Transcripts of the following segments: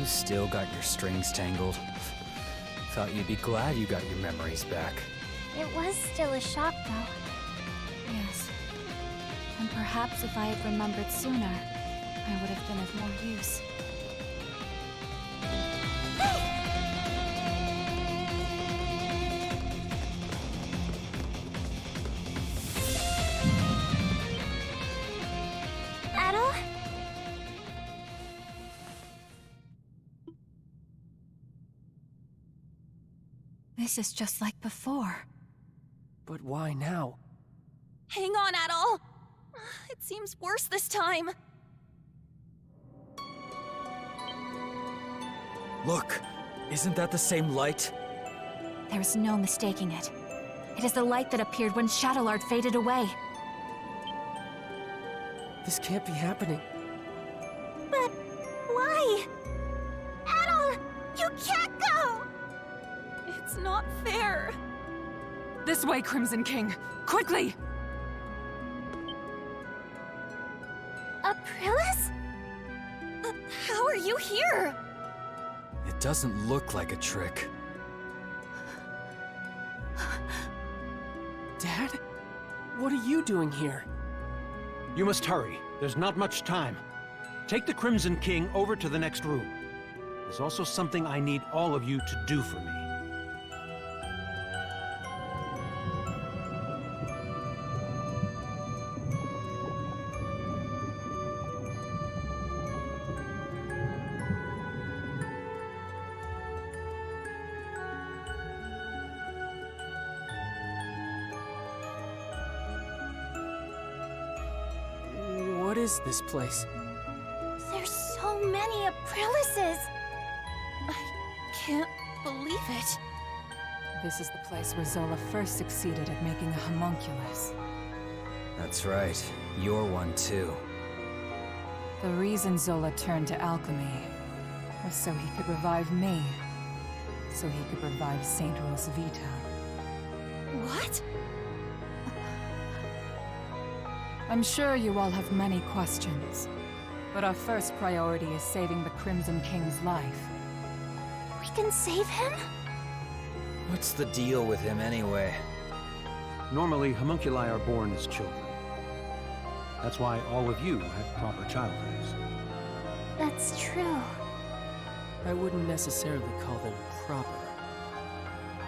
You still got your strings tangled. Thought you'd be glad you got your memories back. It was still a shock, though. Yes. And perhaps if I had remembered sooner, I would have been of more use. Adol? This is just like before. But why now? Hang on, Adol! It seems worse this time. Look! Isn't that the same light? There is no mistaking it. It is the light that appeared when Shadowlord faded away. This can't be happening. But why? Adol! You can't go! It's not fair. This way, Crimson King! Quickly! Aprilis? How are you here? It doesn't look like a trick. Dad? What are you doing here? You must hurry. There's not much time. Take the Crimson King over to the next room. There's also something I need all of you to do for me. What is this place? There's so many Aprilises! I can't believe it. This is the place where Zola first succeeded at making a homunculus. That's right. You're one too. The reason Zola turned to alchemy was so he could revive me. So he could revive Saint Rosvita. What? I'm sure you all have many questions, but our first priority is saving the Crimson King's life. We can save him? What's the deal with him anyway? Normally, homunculi are born as children. That's why all of you had proper childhoods. That's true. I wouldn't necessarily call them proper.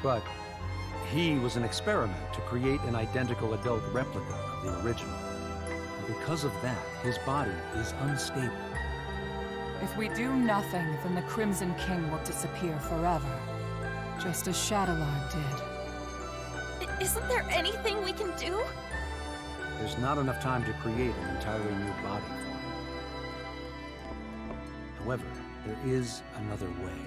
But he was an experiment to create an identical adult replica of the original. Because of that, his body is unstable. If we do nothing, then the Crimson King will disappear forever. Just as Shadowlord did. Isn't there anything we can do? There's not enough time to create an entirely new body for him. However, there is another way.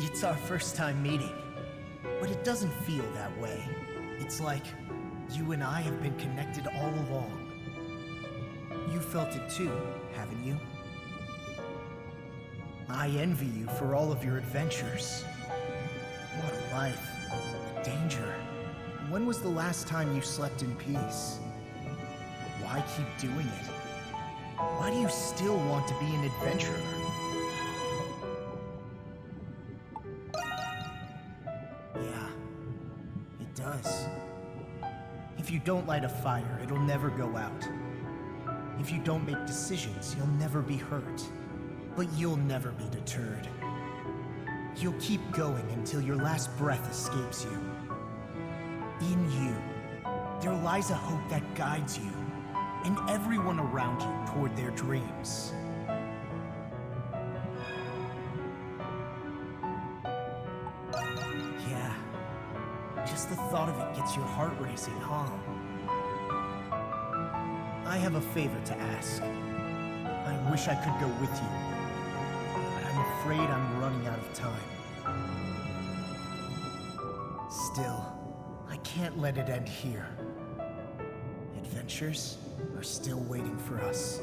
It's our first time meeting, but it doesn't feel that way. It's like you and I have been connected all along. You felt it too, haven't you? I envy you for all of your adventures. What a life. Danger. When was the last time you slept in peace? Why keep doing it? Why do you still want to be an adventurer? Yeah, it does. If you don't light a fire, it'll never go out. If you don't make decisions, you'll never be hurt. But you'll never be deterred. You'll keep going until your last breath escapes you. In you, there lies a hope that guides you and everyone around you toward their dreams. Yeah, just the thought of it gets your heart racing, huh? I have a favor to ask. I wish I could go with you, but I'm afraid I'm running out of time. Still, I can't let it end here. Adventures are still waiting for us.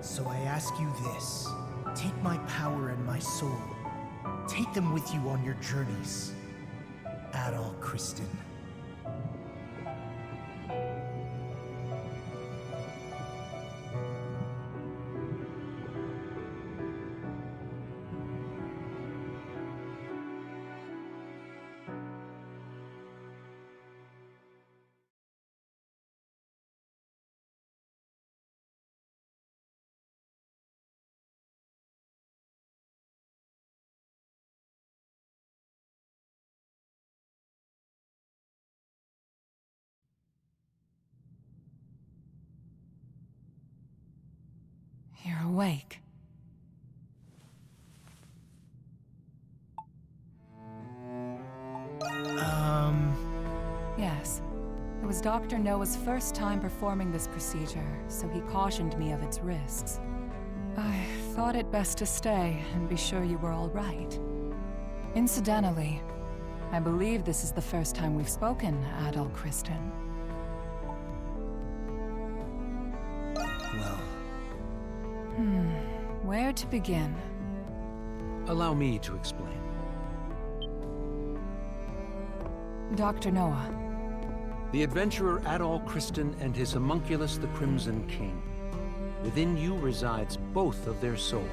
So I ask you this. Take my power and my soul. Take them with you on your journeys. Adol Kristen. You're awake. Yes. It was Dr. Noah's first time performing this procedure, so he cautioned me of its risks. I thought it best to stay and be sure you were all right. Incidentally, I believe this is the first time we've spoken, Adol Kristen. Well, Where to begin? Allow me to explain. Dr. Noah. The adventurer Adol Kristen and his homunculus, the Crimson King. Within you resides both of their souls.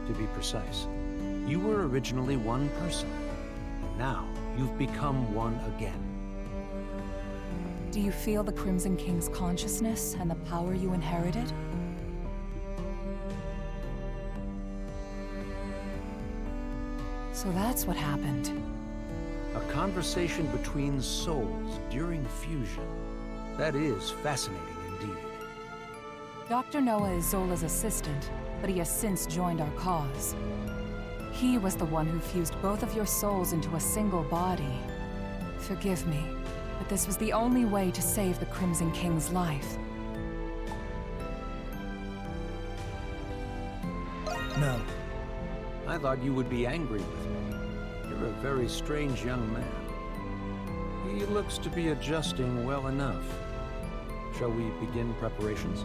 To be precise, you were originally one person. Now, you've become one again. Do you feel the Crimson King's consciousness and the power you inherited? So that's what happened. A conversation between souls during fusion. That is fascinating indeed. Dr. Noah is Zola's assistant, but he has since joined our cause. He was the one who fused both of your souls into a single body. Forgive me, but this was the only way to save the Crimson King's life. no. I thought you would be angry with me. You're a very strange young man. He looks to be adjusting well enough. Shall we begin preparations?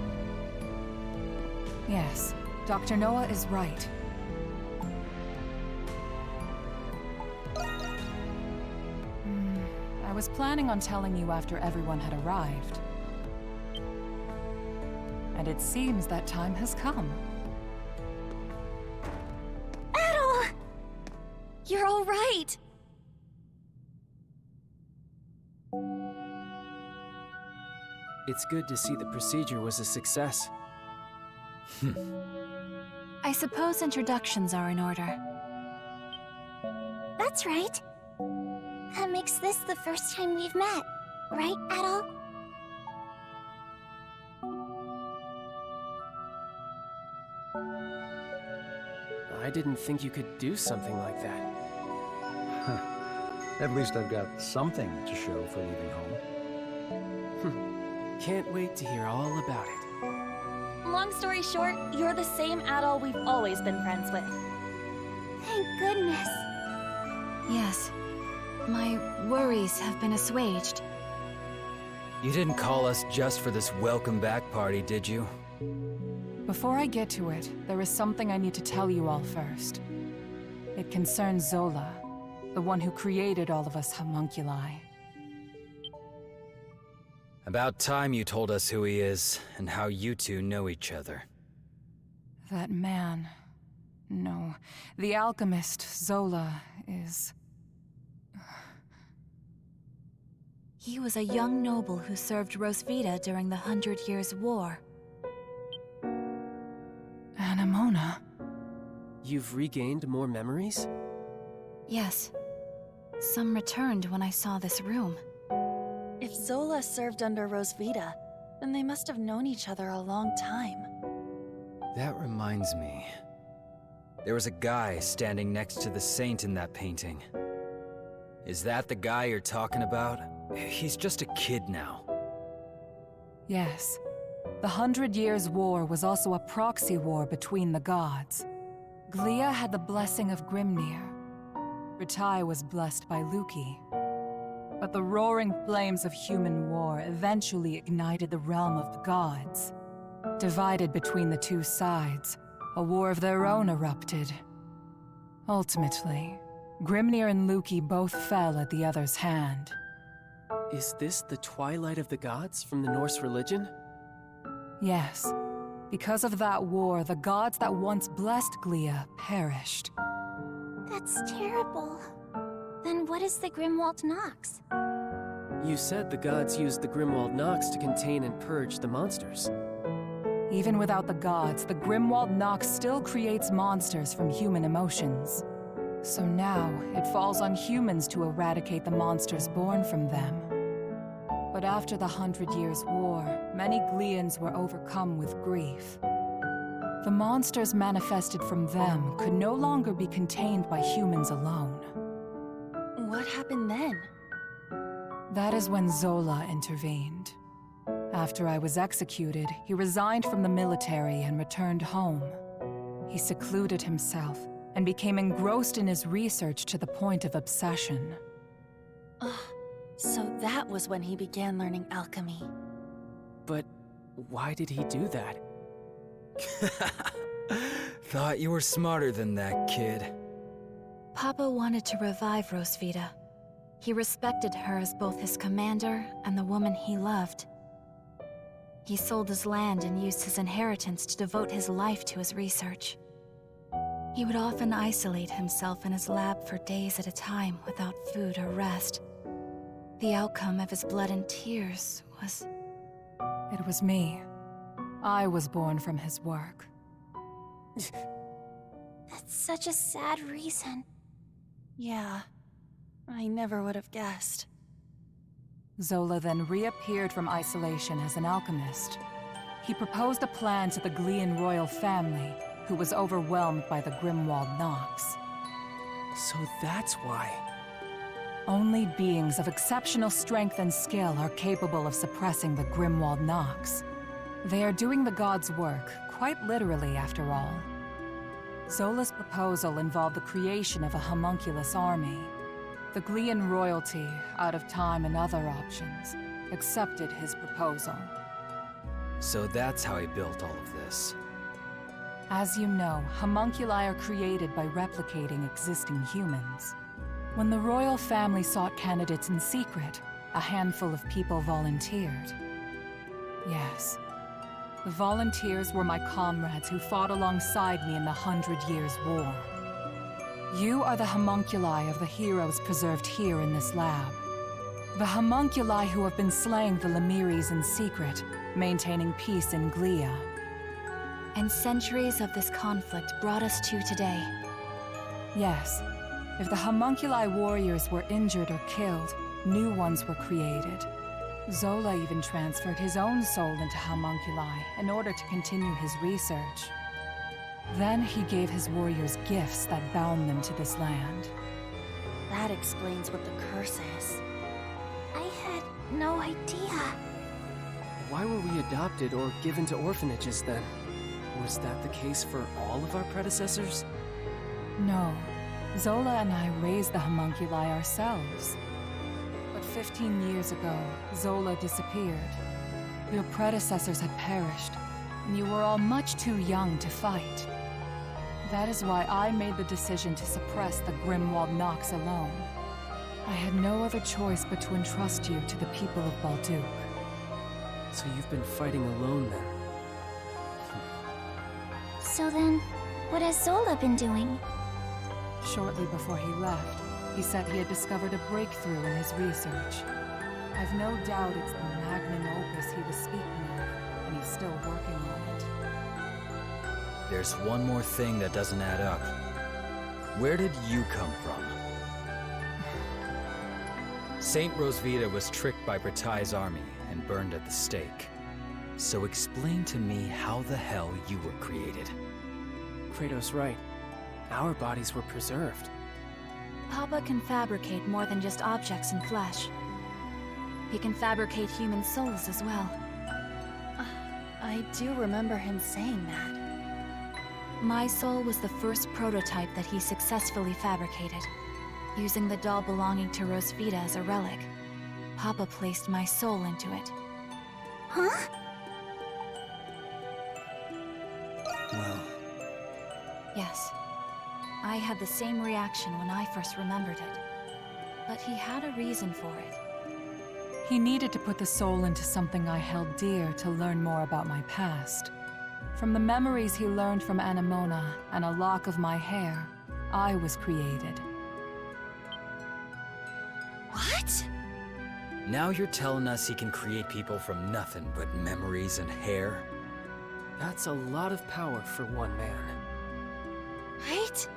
Yes, Dr. Noah is right. I was planning on telling you after everyone had arrived. And it seems that time has come. Adol! You're all right! It's good to see the procedure was a success. I suppose introductions are in order. That's right. That makes this the first time we've met, right, Adol? I didn't think you could do something like that. At least I've got something to show for leaving home. Can't wait to hear all about it. Long story short, you're the same Adol we've always been friends with. Thank goodness. Yes. My worries have been assuaged. You didn't call us just for this welcome back party, did you? Before I get to it, there is something I need to tell you all first. It concerns Zola, the one who created all of us homunculi. About time you told us who he is, and how you two know each other. That man... No, the alchemist, Zola, is... He was a young noble who served Rosvita during the 100 Years' War. Anemona. You've regained more memories? Yes. Some returned when I saw this room. If Zola served under Rosvita, then they must have known each other a long time. That reminds me. There was a guy standing next to the saint in that painting. Is that the guy you're talking about? He's just a kid now. Yes. The 100 Years' War was also a proxy war between the gods. Glia had the blessing of Grimnir. Ritai was blessed by Luki. But the roaring flames of human war eventually ignited the realm of the gods. Divided between the two sides, a war of their own erupted. Ultimately, Grimnir and Luki both fell at the other's hand. Is this the Twilight of the Gods from the Norse religion? Yes. Because of that war, the gods that once blessed Glia perished. That's terrible. Then what is the Grimwald Nox? You said the gods used the Grimwald Nox to contain and purge the monsters. Even without the gods, the Grimwald Nox still creates monsters from human emotions. So now, it falls on humans to eradicate the monsters born from them. But after the 100 Years' War, many Glians were overcome with grief. The monsters manifested from them could no longer be contained by humans alone. What happened then? That is when Zola intervened. After I was executed, he resigned from the military and returned home. He secluded himself and became engrossed in his research to the point of obsession. So that was when he began learning alchemy. But why did he do that? Thought you were smarter than that, kid. Papa wanted to revive Rosvita. He respected her as both his commander and the woman he loved. He sold his land and used his inheritance to devote his life to his research. He would often isolate himself in his lab for days at a time without food or rest. The outcome of his blood and tears was... It was me. I was born from his work. That's such a sad reason. Yeah, I never would have guessed. Zola then reappeared from isolation as an alchemist. He proposed a plan to the Glian royal family, who was overwhelmed by the Grimwald Nox. So that's why. Only beings of exceptional strength and skill are capable of suppressing the Grimwald Nox. They are doing the gods' work, quite literally after all. Zola's proposal involved the creation of a homunculus army. The Glian royalty, out of time and other options, accepted his proposal. So that's how he built all of this. As you know, homunculi are created by replicating existing humans. When the royal family sought candidates in secret, a handful of people volunteered. Yes. The volunteers were my comrades who fought alongside me in the 100 Years' War. You are the homunculi of the heroes preserved here in this lab. The homunculi who have been slaying the Lemiris in secret, maintaining peace in Glia. And centuries of this conflict brought us to today. Yes. If the homunculi warriors were injured or killed, new ones were created. Zola even transferred his own soul into homunculi in order to continue his research. Then he gave his warriors gifts that bound them to this land. That explains what the curse is. I had no idea. Why were we adopted or given to orphanages then? Was that the case for all of our predecessors? No. Zola and I raised the homunculi ourselves. But 15 years ago, Zola disappeared. Your predecessors had perished, and you were all much too young to fight. That is why I made the decision to suppress the Grimwald Nox alone. I had no other choice but to entrust you to the people of Balduq. So you've been fighting alone then? So then, what has Zola been doing? Shortly before he left, he said he had discovered a breakthrough in his research. I've no doubt it's the magnum opus he was speaking of, and he's still working on it. There's one more thing that doesn't add up. Where did you come from? Saint Rosvita was tricked by Bratai's army and burned at the stake. So explain to me how the hell you were created. Kratos' right. Our bodies were preserved. Papa can fabricate more than just objects and flesh. He can fabricate human souls as well. I do remember him saying that. My soul was the first prototype that he successfully fabricated. Using the doll belonging to Rosvita as a relic, Papa placed my soul into it. Huh? Well, Yes. I had the same reaction when I first remembered it. But he had a reason for it. He needed to put the soul into something I held dear to learn more about my past. From the memories he learned from Anemona and a lock of my hair, I was created. What? Now you're telling us he can create people from nothing but memories and hair? That's a lot of power for one man. Right?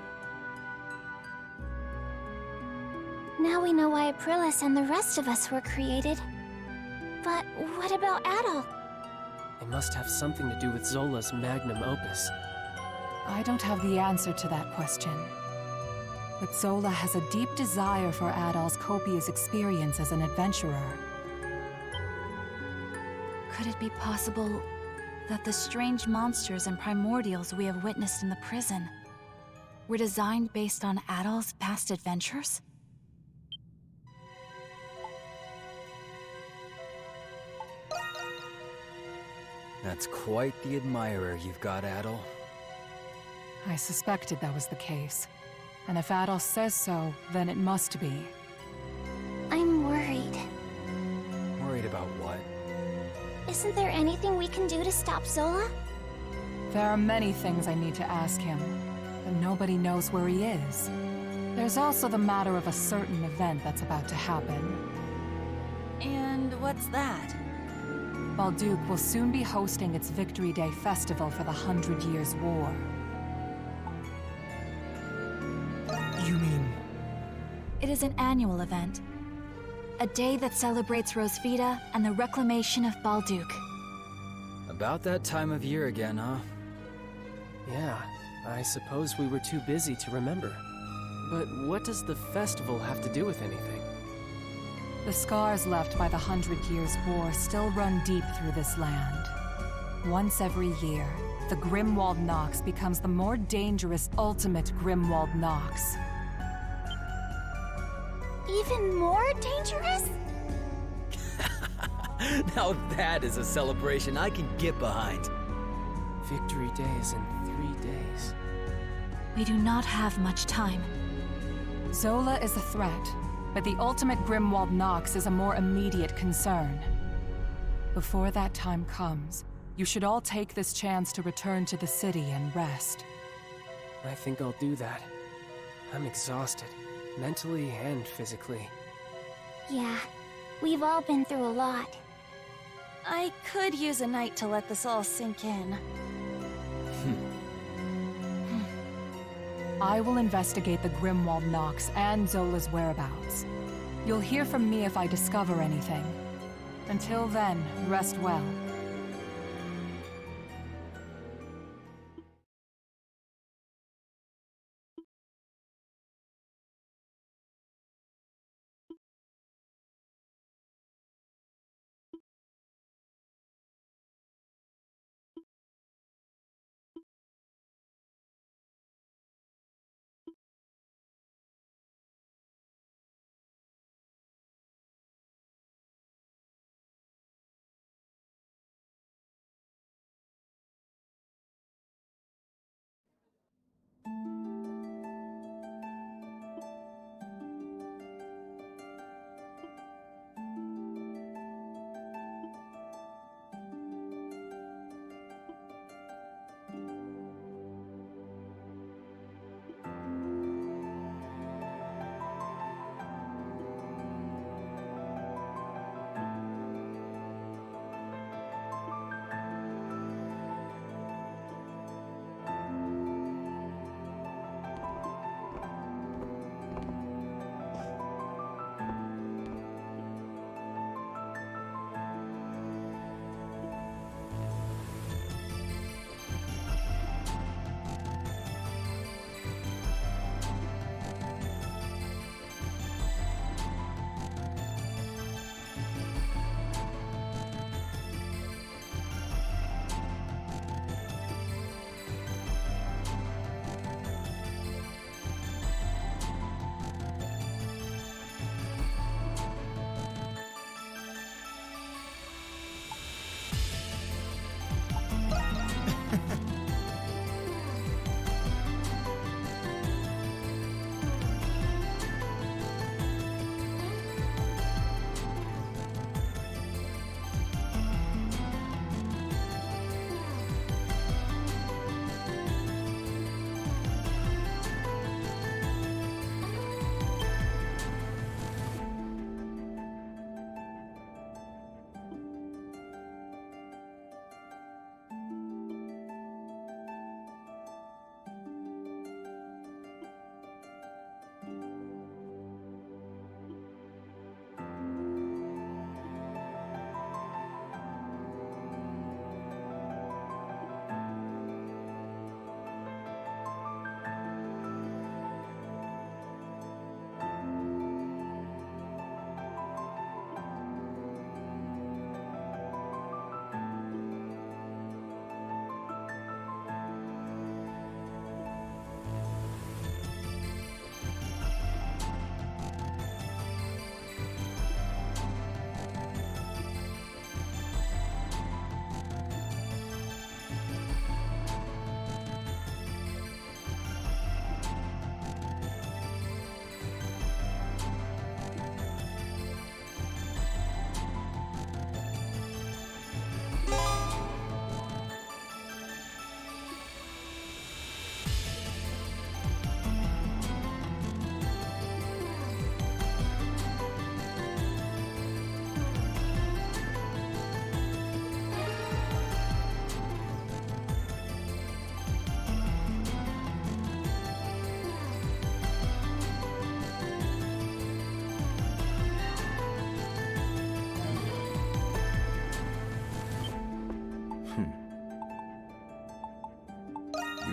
Now we know why Aprilis and the rest of us were created. But what about Adol? It must have something to do with Zola's magnum opus. I don't have the answer to that question. But Zola has a deep desire for Adol's copious experience as an adventurer. Could it be possible that the strange monsters and primordials we have witnessed in the prison were designed based on Adol's past adventures? That's quite the admirer you've got, Adol. I suspected that was the case. And if Adol says so, then it must be. I'm worried. Worried about what? Isn't there anything we can do to stop Zola? There are many things I need to ask him, but nobody knows where he is. There's also the matter of a certain event that's about to happen. And what's that? Balduq will soon be hosting its Victory Day festival for the 100 Years' War. you mean... It is an annual event. A day that celebrates Rosvita and the reclamation of Balduq. About that time of year again, huh? Yeah, I suppose we were too busy to remember. But what does the festival have to do with anything? The scars left by the 100 Years' War still run deep through this land. Once every year, the Grimwald Nox becomes the more dangerous ultimate Grimwald Nox. Even more dangerous? Now that is a celebration I can get behind. Victory Day is in 3 days. We do not have much time. Zola is a threat, but the ultimate Grimwald Nox is a more immediate concern. Before that time comes, you should all take this chance to return to the city and rest. I think I'll do that. I'm exhausted, mentally and physically. Yeah, we've all been through a lot. I could use a night to let this all sink in. I will investigate the Grimwald Nox and Zola's whereabouts. You'll hear from me if I discover anything. Until then, rest well.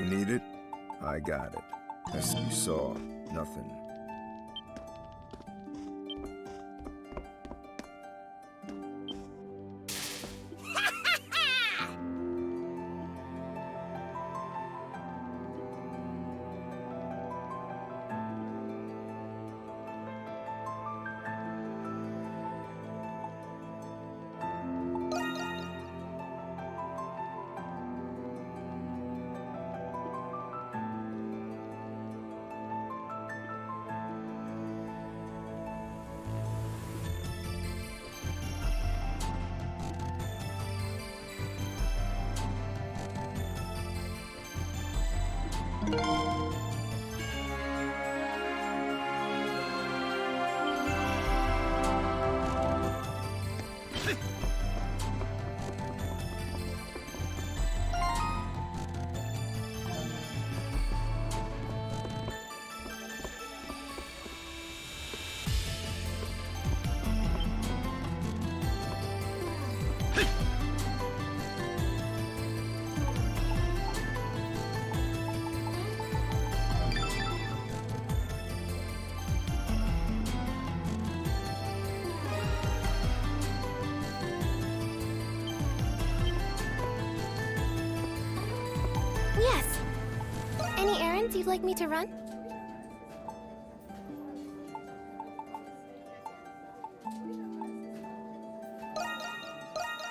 You need it? I got it. As you saw, nothing. Yes. Any errands you'd like me to run?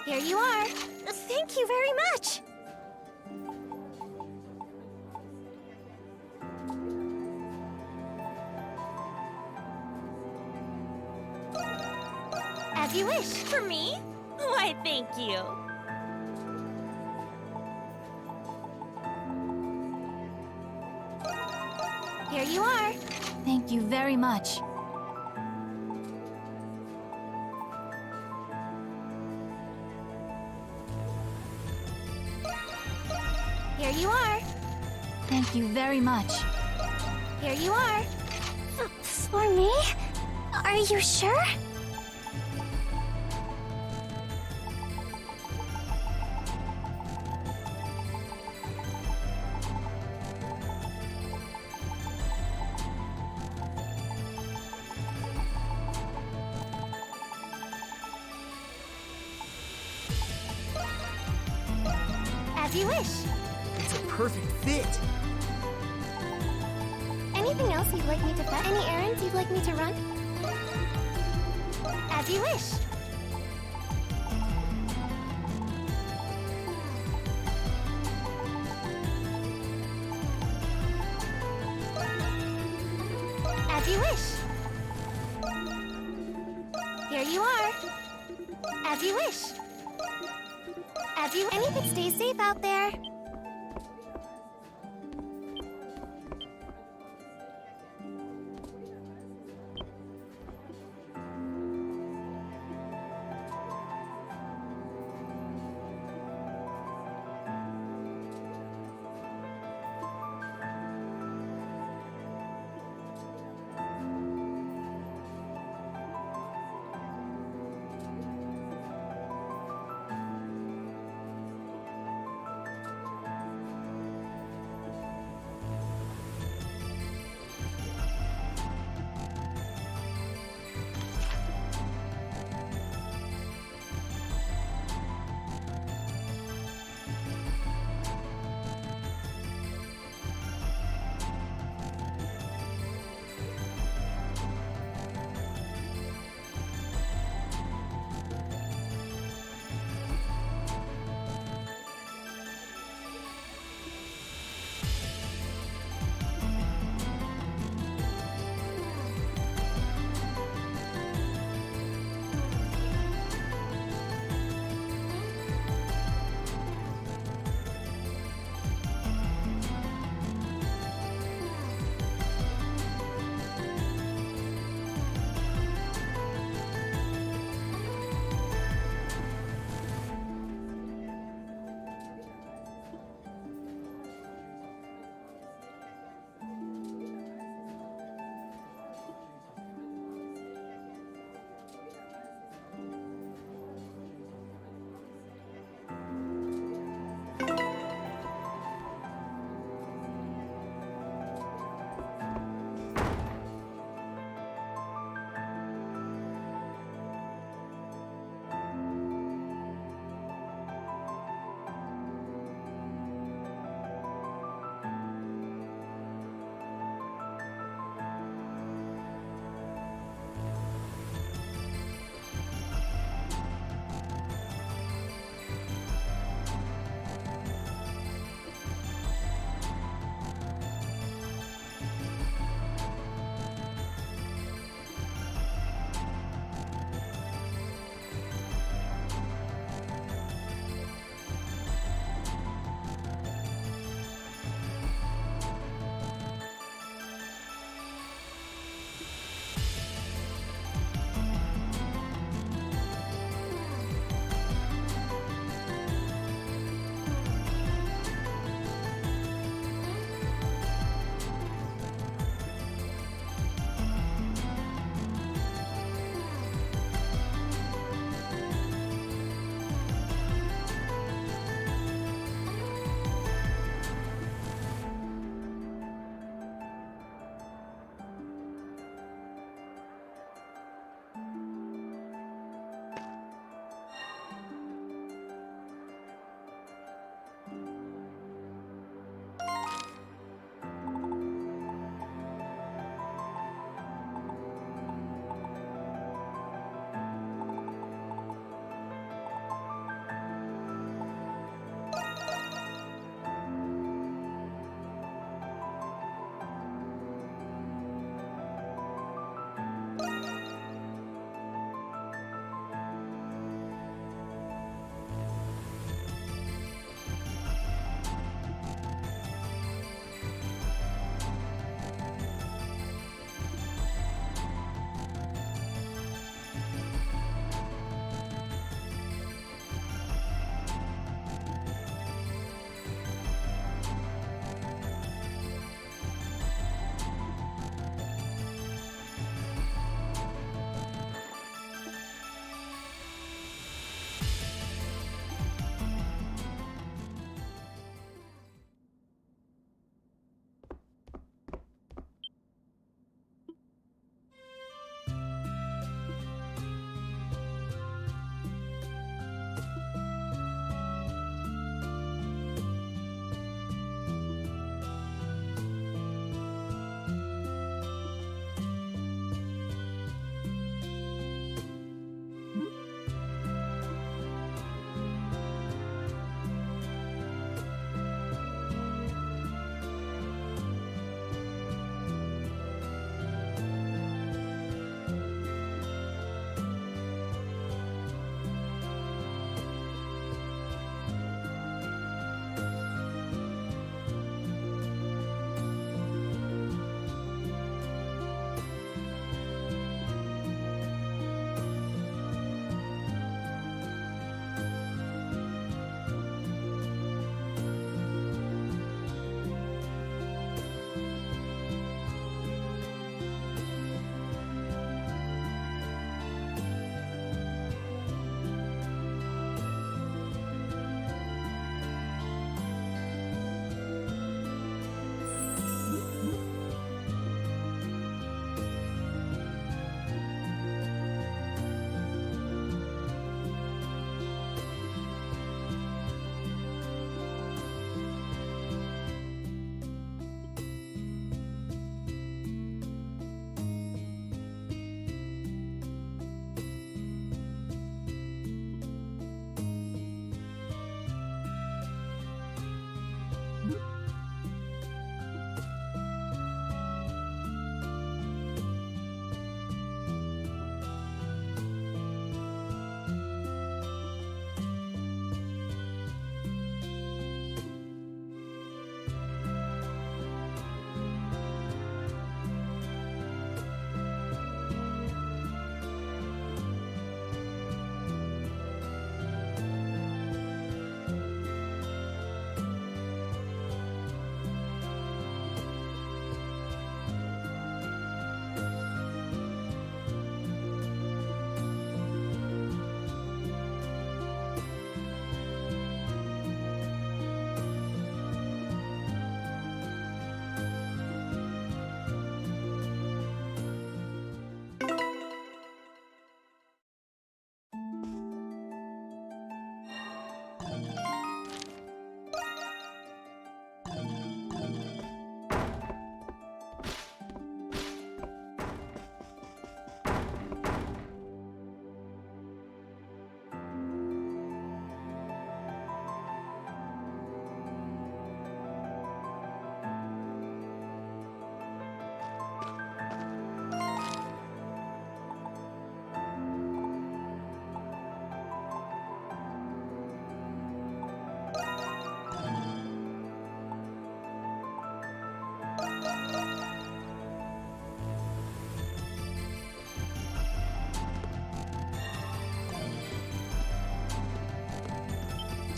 Here you are. Thank you very much. As you wish. For me? Why, thank you. Here you are. Thank you very much. Here you are. Thank you very much. Here you are. For me? Are you sure? As you wish. It's a perfect fit. Anything else you'd like me to fetch? Any errands you'd like me to run? As you wish. As you wish. Here you are. As you wish. As you... Anything, stay safe out there.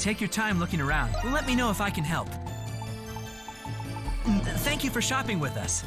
take your time looking around. Let me know if I can help. Thank you for shopping with us.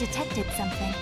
detected something.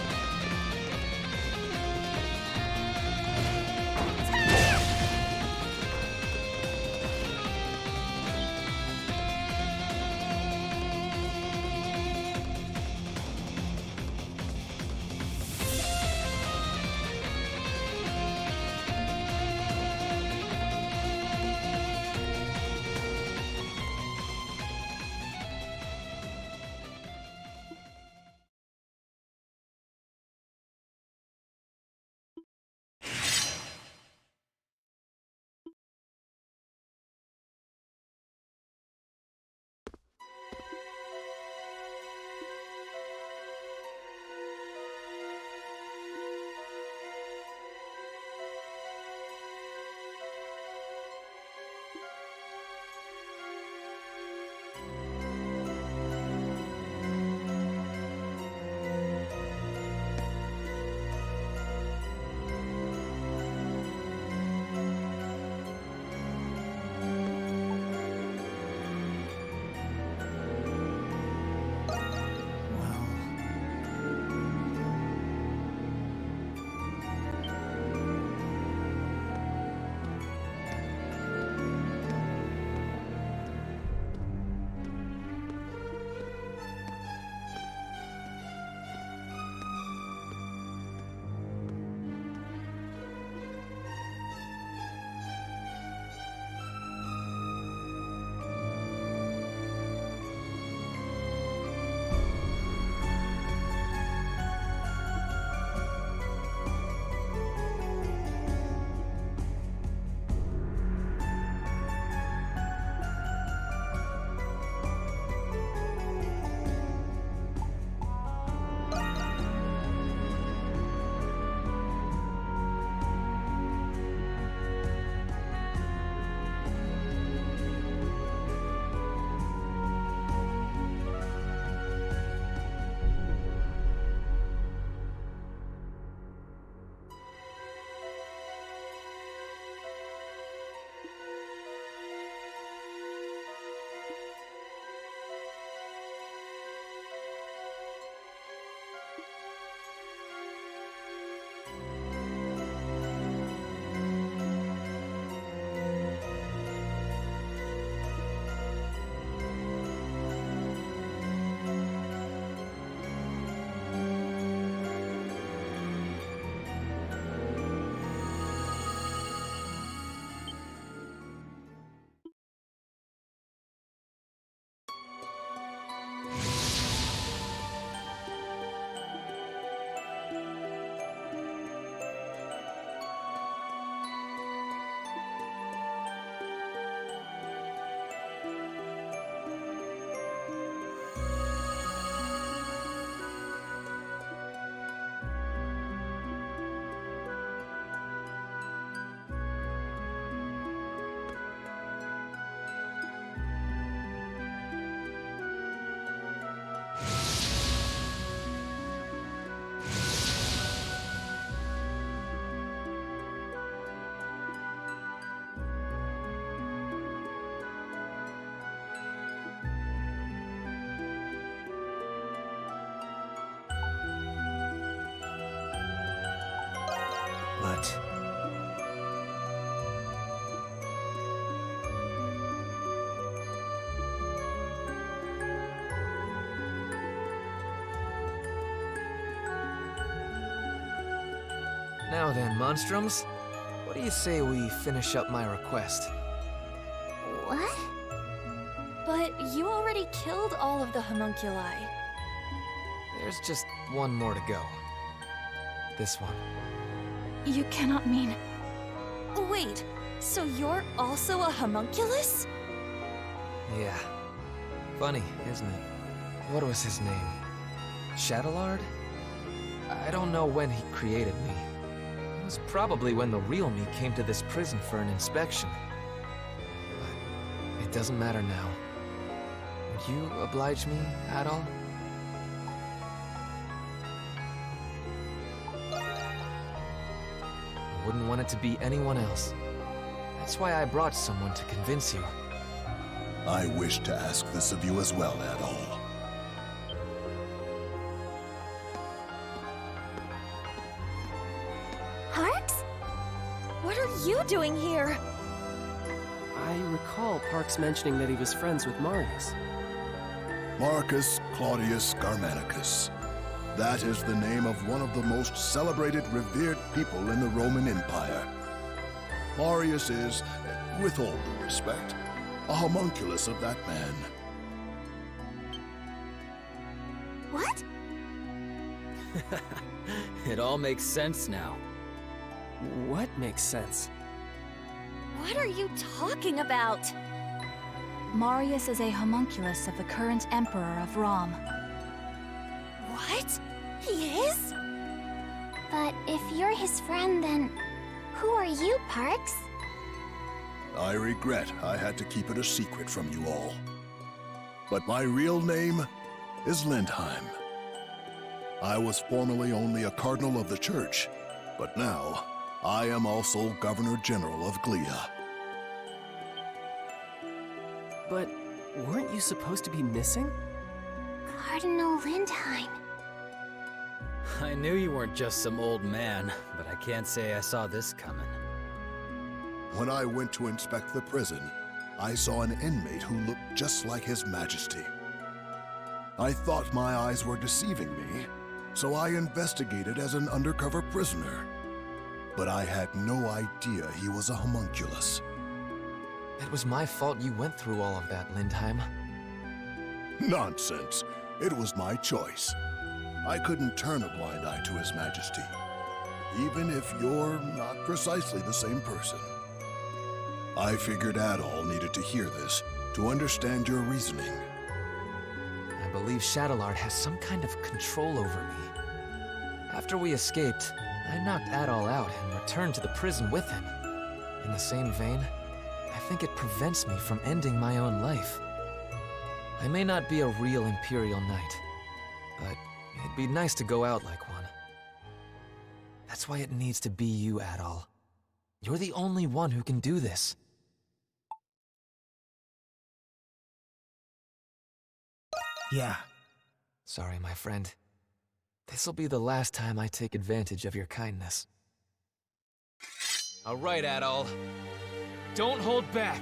But... Now then, Monstrums, what do you say we finish up my request? What? But you already killed all of the homunculi. There's just one more to go. This one. You cannot mean... Wait, so you're also a homunculus? Yeah. Funny, isn't it? What was his name? Shadowlord? I don't know when he created me. It was probably when the real me came to this prison for an inspection. But it doesn't matter now. Would you oblige me at all? I wouldn't want it to be anyone else. That's why I brought someone to convince you. I wish to ask this of you as well, Adol. you doing here? I recall Parks mentioning that he was friends with Marius. Marcus Claudius Germanicus. That is the name of one of the most celebrated, revered people in the Roman Empire. Marius is, with all due respect, a homunculus of that man. What? It all makes sense now. What makes sense? What are you talking about? Marius is a homunculus of the current Emperor of Rom. What? He is? But if you're his friend, then who are you, Parks? I regret I had to keep it a secret from you all. But my real name is Lindheim. I was formerly only a cardinal of the church, but now I am also Governor General of Glia. But weren't you supposed to be missing? Cardinal Lindheim. I knew you weren't just some old man, but I can't say I saw this coming. When I went to inspect the prison, I saw an inmate who looked just like His Majesty. I thought my eyes were deceiving me, so I investigated as an undercover prisoner. But I had no idea he was a homunculus. It was my fault you went through all of that, Lindheim. Nonsense. It was my choice. I couldn't turn a blind eye to His Majesty, even if you're not precisely the same person. I figured Adol needed to hear this to understand your reasoning. I believe Shadowlord has some kind of control over me. After we escaped, I knocked Adol out and returned to the prison with him. In the same vein, I think it prevents me from ending my own life. I may not be a real Imperial Knight, but it'd be nice to go out like one. That's why it needs to be you, Adol. You're the only one who can do this. Yeah. Sorry, my friend. This'll be the last time I take advantage of your kindness. All right, Adol. Don't hold back.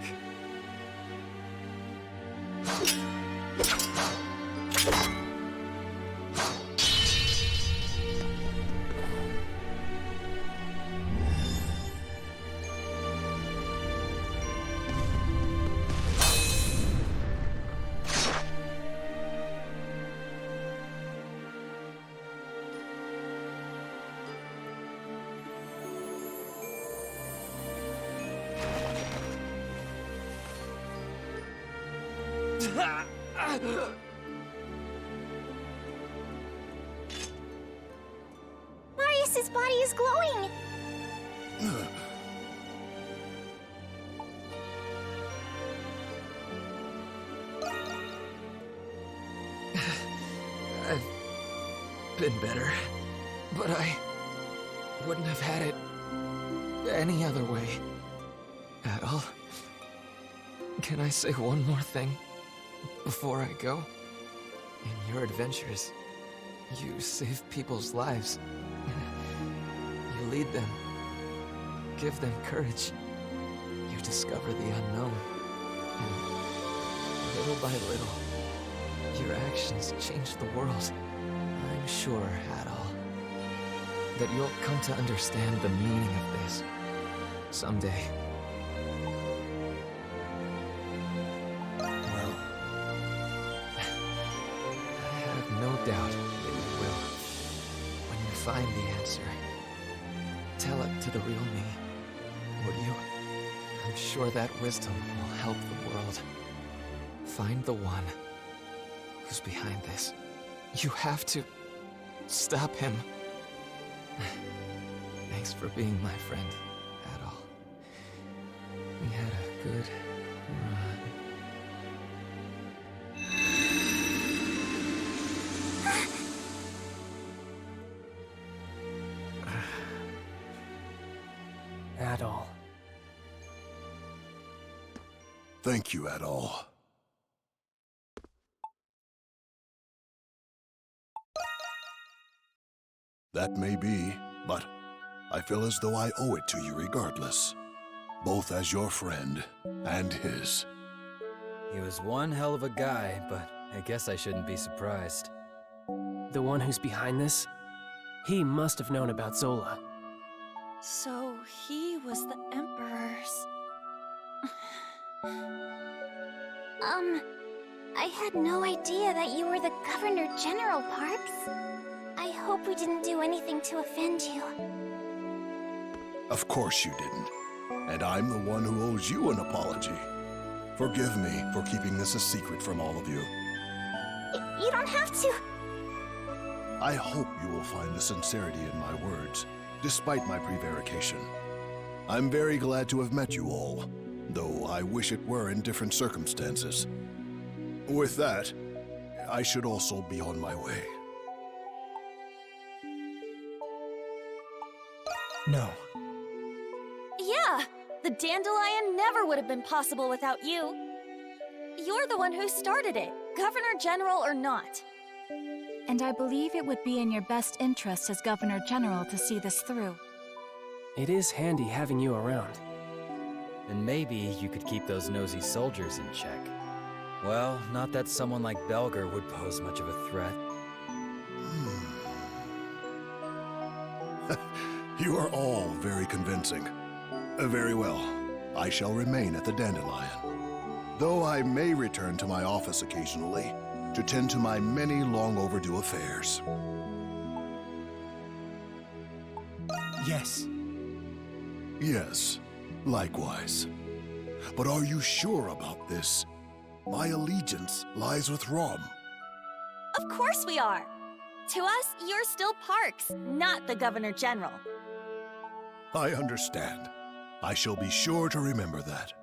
Marius's body is glowing! I've been better, but I wouldn't have had it any other way. Adol, can I say one more thing before I go? In your adventures, you save people's lives. You lead them, give them courage. You discover the unknown. And little by little, your actions change the world. I'm sure, Adol, that you'll come to understand the meaning of this someday. Well, I have no doubt that you will. When you find the answer, tell it to the real me, would you? I'm sure that wisdom will help the world. Find the one who's behind this. You have to stop him. Thanks for being my friend, Adol. We had a good run. Adol. Thank you, Adol. That may be, but I feel as though I owe it to you regardless. both as your friend and his. He was one hell of a guy, but I guess I shouldn't be surprised. The one who's behind this? He must have known about Zola. So he was the Emperor's... I had no idea that you were the Governor General, Parks. I hope we didn't do anything to offend you. Of course you didn't. And I'm the one who owes you an apology. Forgive me for keeping this a secret from all of you. You don't have to. I hope you will find the sincerity in my words, despite my prevarication. I'm very glad to have met you all, though I wish it were in different circumstances. With that, I should also be on my way. No. Yeah! The dandelion never would have been possible without you. You're the one who started it, Governor General or not. And I believe it would be in your best interest as Governor General to see this through. It is handy having you around. And maybe you could keep those nosy soldiers in check. Well, not that someone like Belger would pose much of a threat. You are all very convincing. Very well. I shall remain at the Dandelion. Though I may return to my office occasionally to tend to my many long overdue affairs. Yes. Yes, likewise. But are you sure about this? My allegiance lies with Rom. Of course we are! To us, you're still Parks, not the Governor General. I understand. I shall be sure to remember that.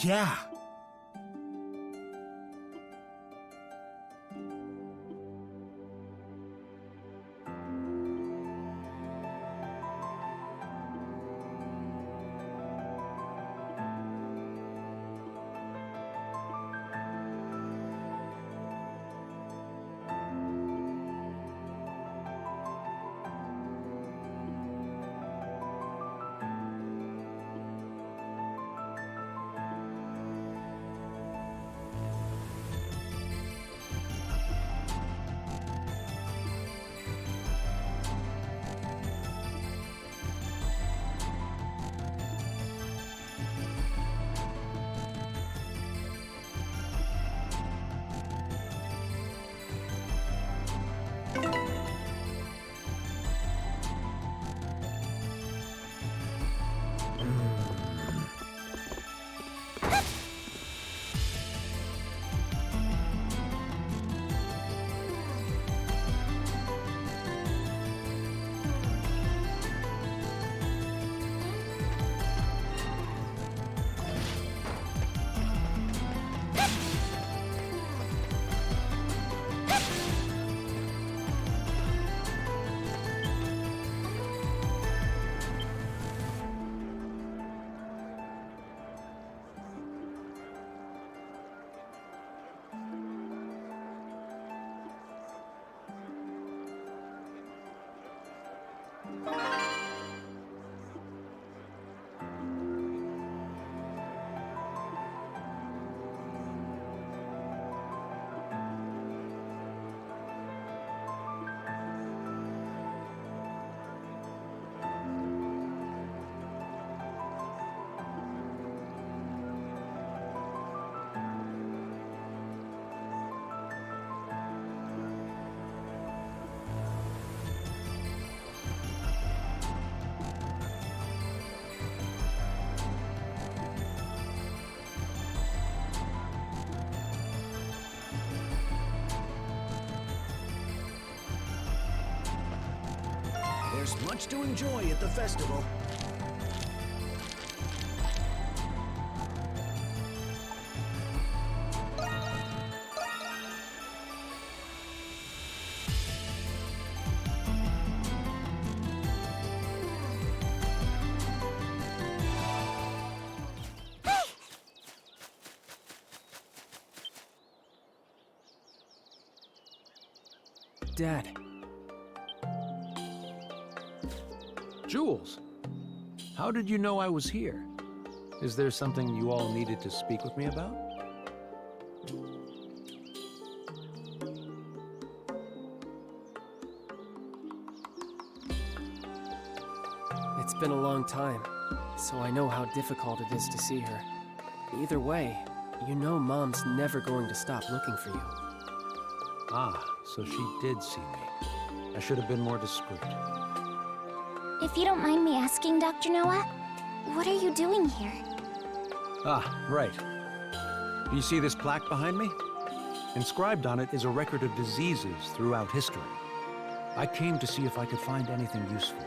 Yeah. There's much to enjoy at the festival. Dad. Jules, how did you know I was here? Is there something you all needed to speak with me about? It's been a long time, so I know how difficult it is to see her. Either way, you know Mom's never going to stop looking for you. Ah, so she did see me. I should have been more discreet. If you don't mind me asking, Dr. Noah, what are you doing here? Ah, right. Do you see this plaque behind me? Inscribed on it is a record of diseases throughout history. I came to see if I could find anything useful.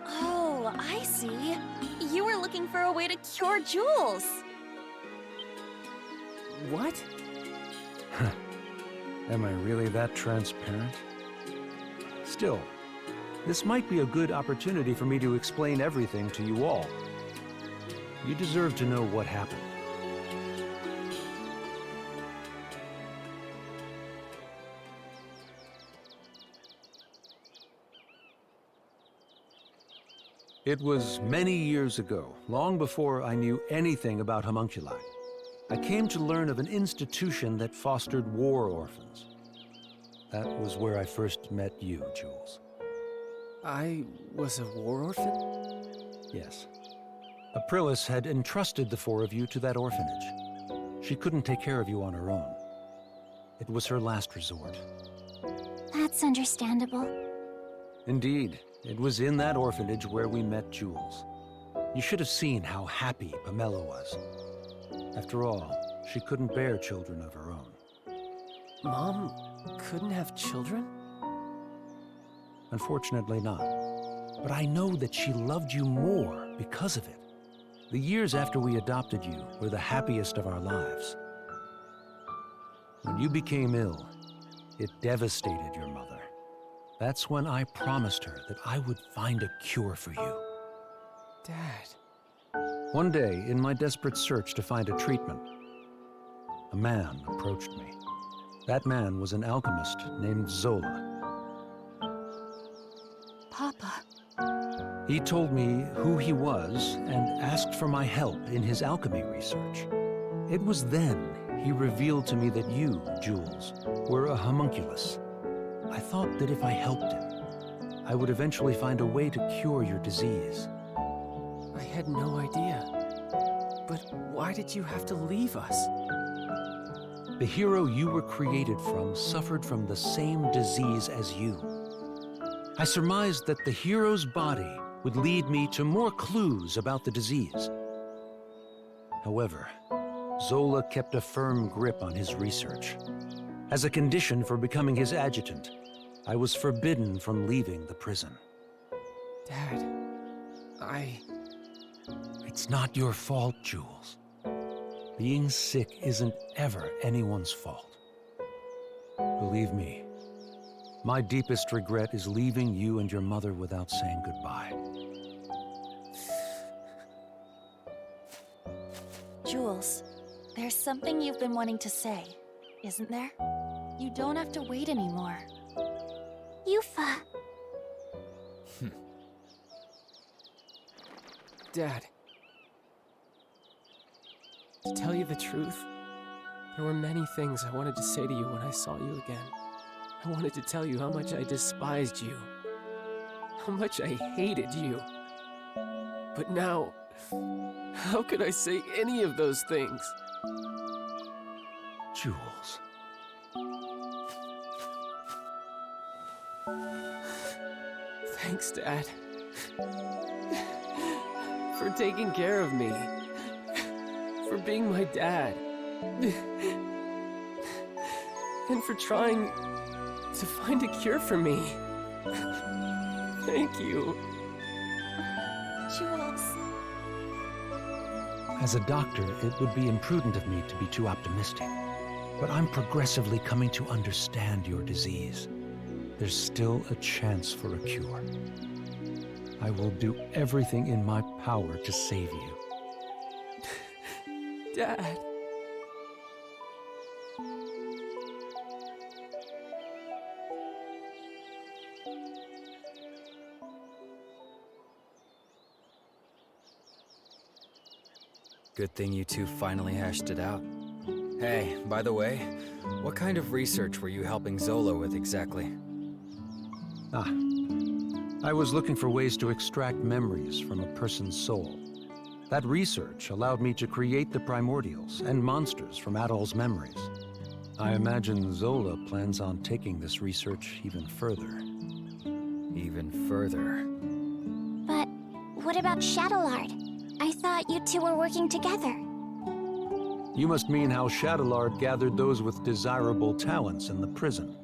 Oh, I see. You were looking for a way to cure Jules. What? Am I really that transparent? Still, this might be a good opportunity for me to explain everything to you all. You deserve to know what happened. It was many years ago, long before I knew anything about homunculi. I came to learn of an institution that fostered war orphans. That was where I first met you, Jules. I was a war orphan? Yes. Aprilis had entrusted the four of you to that orphanage. She couldn't take care of you on her own. It was her last resort. That's understandable. Indeed, it was in that orphanage where we met Jules. You should have seen how happy Pamela was. After all, she couldn't bear children of her own. Mom couldn't have children? Unfortunately not. But I know that she loved you more because of it. The years after we adopted you were the happiest of our lives. When you became ill, it devastated your mother. That's when I promised her that I would find a cure for you. Dad. One day, in my desperate search to find a treatment, a man approached me. That man was an alchemist named Zola. Papa. He told me who he was and asked for my help in his alchemy research. It was then he revealed to me that you, Jules, were a homunculus. I thought that if I helped him, I would eventually find a way to cure your disease. I had no idea. But why did you have to leave us? The hero you were created from suffered from the same disease as you. I surmised that the hero's body would lead me to more clues about the disease. However, Zola kept a firm grip on his research. As a condition for becoming his adjutant, I was forbidden from leaving the prison. Dad, It's not your fault, Jules. Being sick isn't ever anyone's fault. Believe me, my deepest regret is leaving you and your mother without saying goodbye. Jules, there's something you've been wanting to say, isn't there? You don't have to wait anymore. Yufa. Dad. To tell you the truth, there were many things I wanted to say to you when I saw you again. I wanted to tell you how much I despised you, how much I hated you. But now, how could I say any of those things? Jules. Thanks, Dad. For taking care of me. For being my dad. And for trying to find a cure for me. Thank you. Jules. As a doctor, it would be imprudent of me to be too optimistic. But I'm progressively coming to understand your disease. There's still a chance for a cure. I will do everything in my power to save you. Dad. Good thing you two finally hashed it out. Hey, by the way, what kind of research were you helping Zola with exactly? I was looking for ways to extract memories from a person's soul. That research allowed me to create the primordials and monsters from Adol's memories. I imagine Zola plans on taking this research even further. Even further? But what about Shadowlard? I thought you two were working together. You must mean how Shadowlard gathered those with desirable talents in the prison.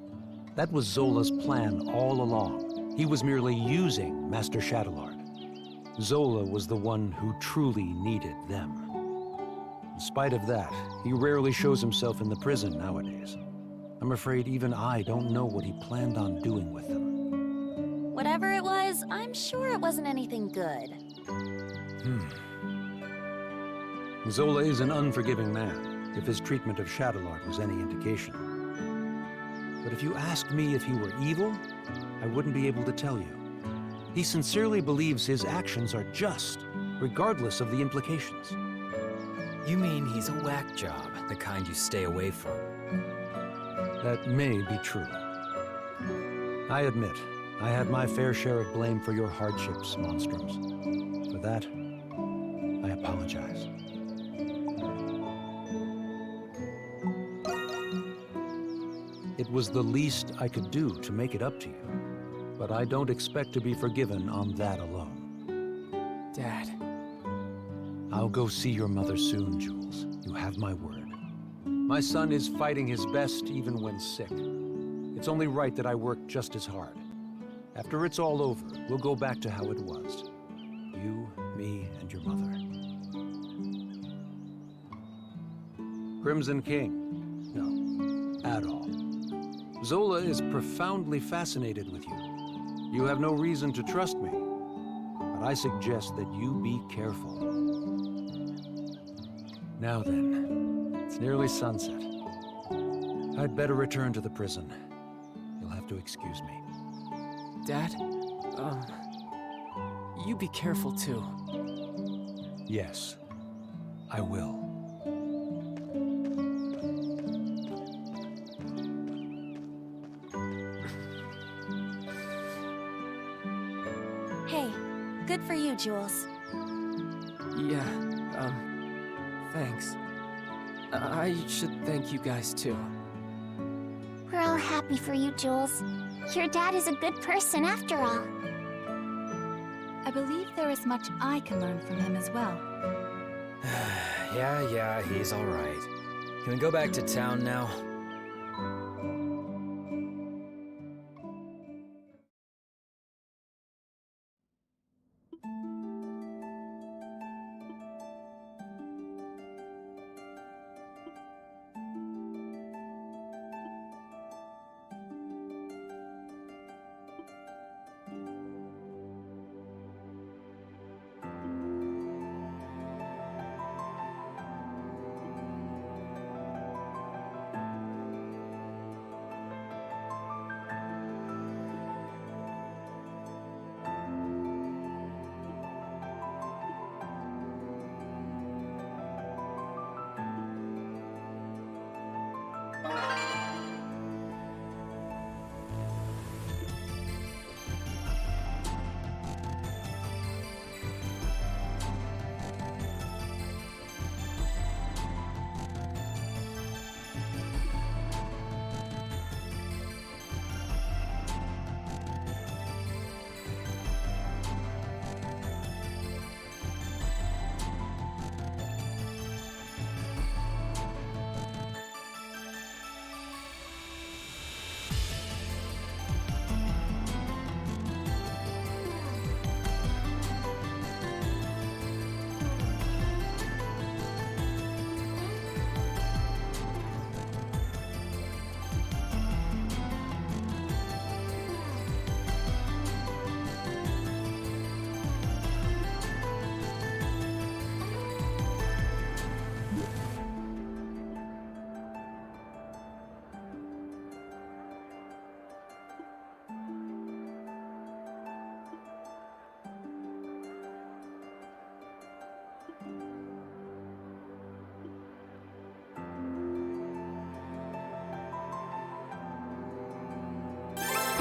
That was Zola's plan all along. He was merely using Master Shadowlard. Zola was the one who truly needed them. In spite of that, he rarely shows himself in the prison nowadays. I'm afraid even I don't know what he planned on doing with them. Whatever it was, I'm sure it wasn't anything good. Zola is an unforgiving man, if his treatment of Shadowlard was any indication. But if you asked me if he were evil, I wouldn't be able to tell you. He sincerely believes his actions are just, regardless of the implications. You mean he's a whack job, the kind you stay away from? That may be true. I admit, I had my fair share of blame for your hardships, Monstrums. For that, I apologize. It was the least I could do to make it up to you, but I don't expect to be forgiven on that alone. Dad. I'll go see your mother soon, Jules. You have my word. My son is fighting his best even when sick. It's only right that I work just as hard. After it's all over, we'll go back to how it was. You, me, and your mother. Crimson King. No, Adol. Zola is profoundly fascinated with you. You have no reason to trust me, but I suggest that you be careful. Now then, it's nearly sunset. I'd better return to the prison. You'll have to excuse me. Dad, you be careful too. Yes, I will. Hey, good for you, Jules. Yeah, thanks. I should thank you guys too. We're all happy for you, Jules. Your dad is a good person after all. I believe there is much I can learn from him as well. Yeah, he's all right. Can we go back to town now?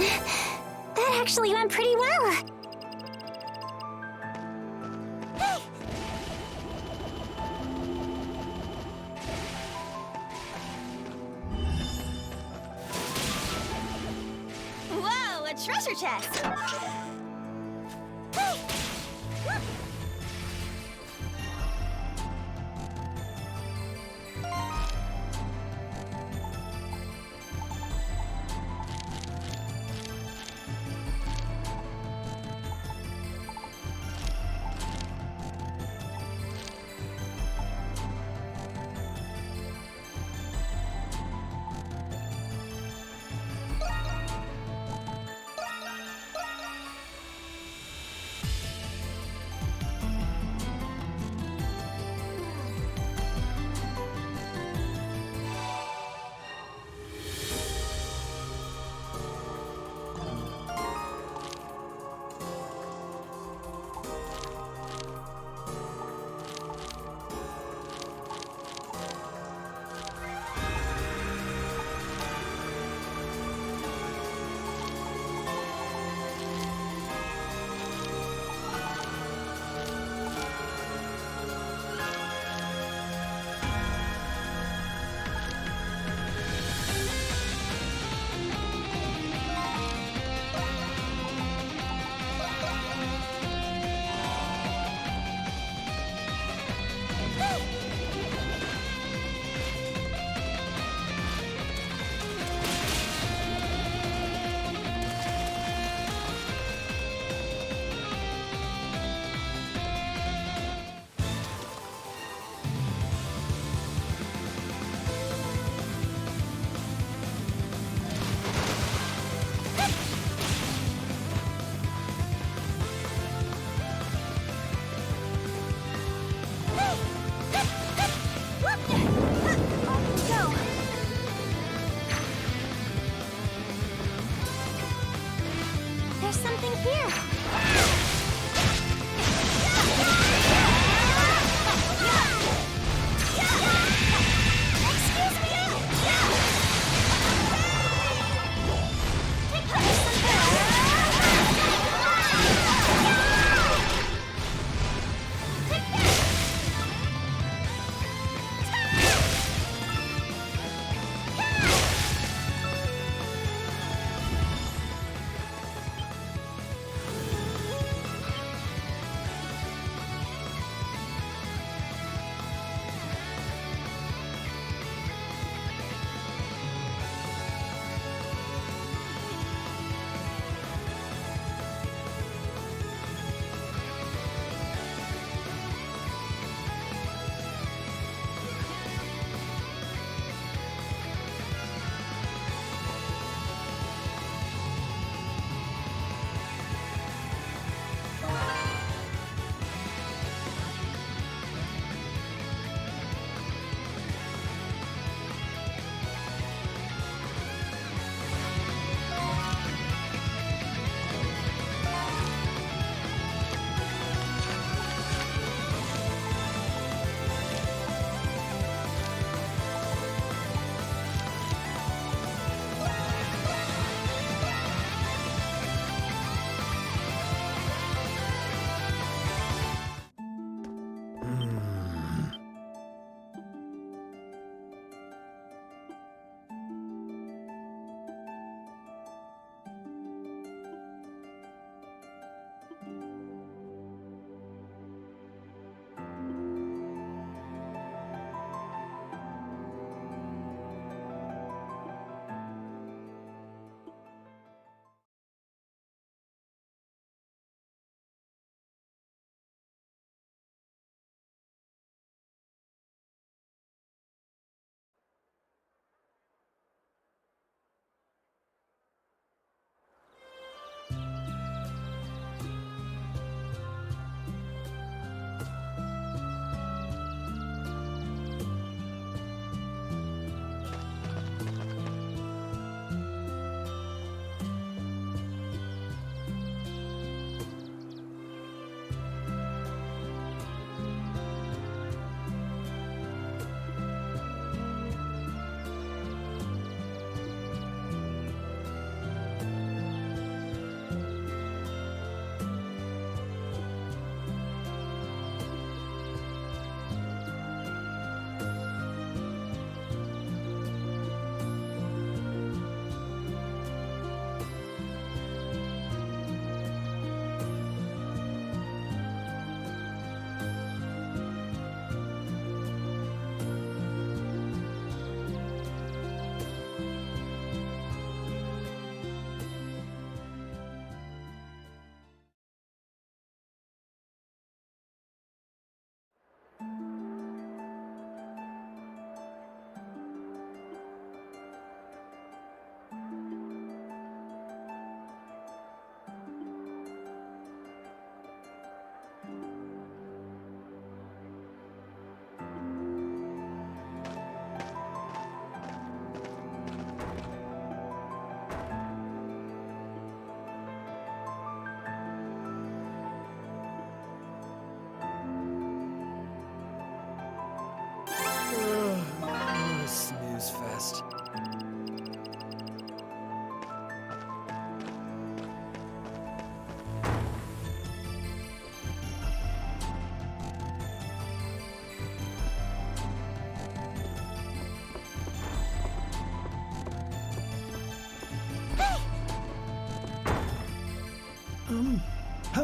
That actually went pretty well. Whoa, a treasure chest!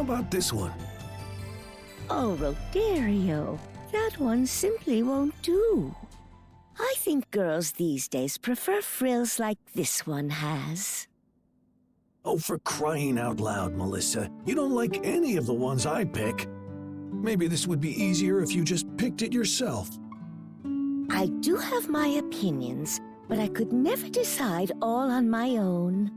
about this one? Oh, Rodario, that one simply won't do. I think girls these days prefer frills like this one has. Oh, for crying out loud, Melissa. You don't like any of the ones I pick. Maybe this would be easier if you just picked it yourself. I do have my opinions, but I could never decide all on my own.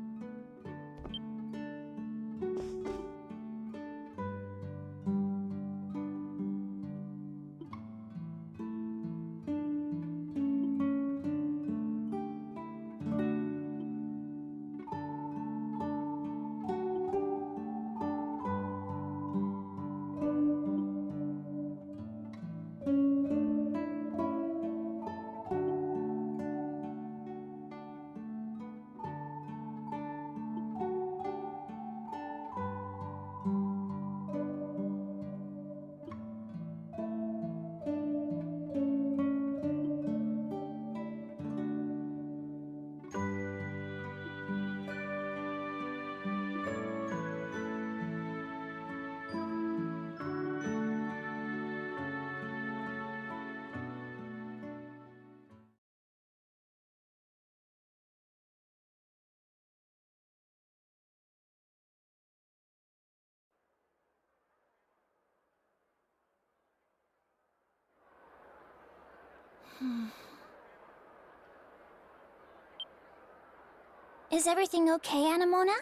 Is everything okay, Anemona?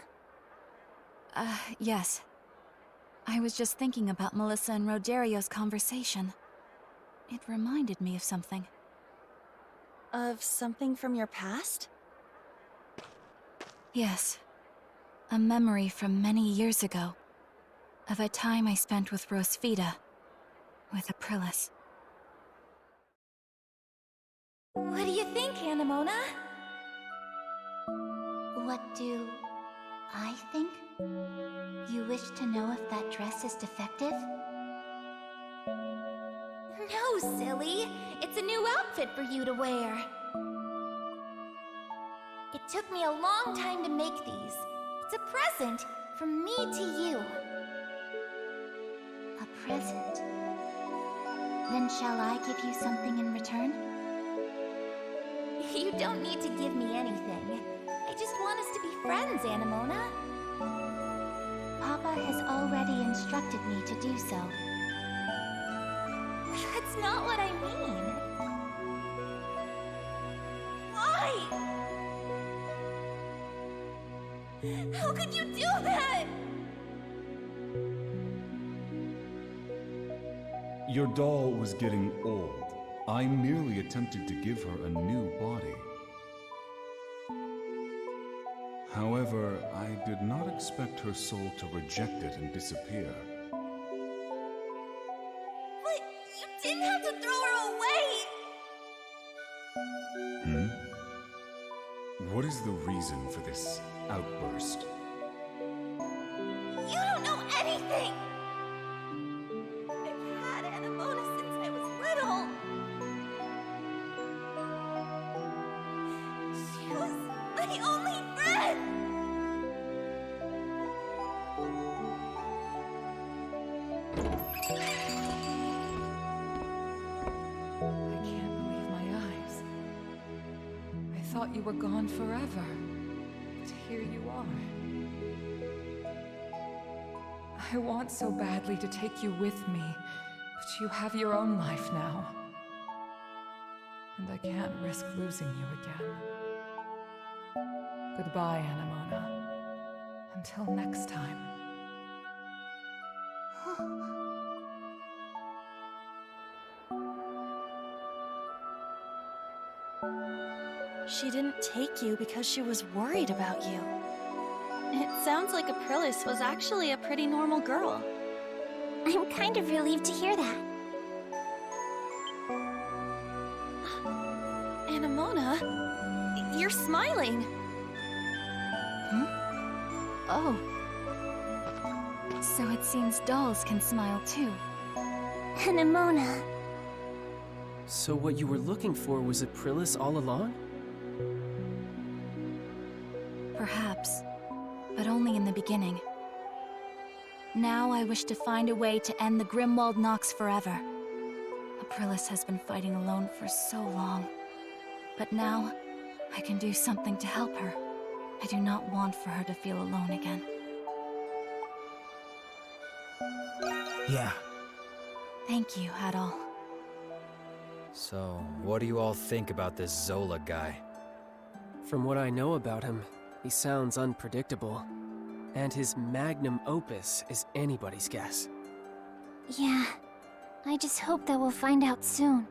Yes. I was just thinking about Melissa and Rodario's conversation. It reminded me of something. Of something from your past? Yes. A memory from many years ago. Of a time I spent with Rosvita. With Aprilis. What do you think, Anemona? What do I think? You wish to know if that dress is defective? No, silly! It's a new outfit for you to wear. It took me a long time to make these. It's a present from me to you. A present? Then shall I give you something in return? You don't need to give me anything. I just want us to be friends, Anemona. Papa has already instructed me to do so. That's not what I mean. Why? How could you do that? Your doll was getting old. I merely attempted to give her a new body. However, I did not expect her soul to reject it and disappear. But you didn't have to throw her away! What is the reason for this outburst? You don't know anything! I've had Anemona since I was little. She was my only friend! I can't believe my eyes. I thought you were gone forever. But here you are. I want so badly to take you with me, but you have your own life now. And I can't risk losing you again. Goodbye, Anemona. Until next time. She didn't take you because she was worried about you. It sounds like Aprilis was actually a pretty normal girl. I'm kind of relieved to hear that. Anemona, you're smiling. Oh. So it seems dolls can smile too. Anemona. So what you were looking for was Aprilis all along? Perhaps. But only in the beginning. Now I wish to find a way to end the Grimwald Nox forever. Aprilis has been fighting alone for so long. But now, I can do something to help her. I do not want for her to feel alone again. Yeah. Thank you, Adol. So, what do you all think about this Zola guy? From what I know about him, he sounds unpredictable. And his magnum opus is anybody's guess. Yeah. I just hope that we'll find out soon.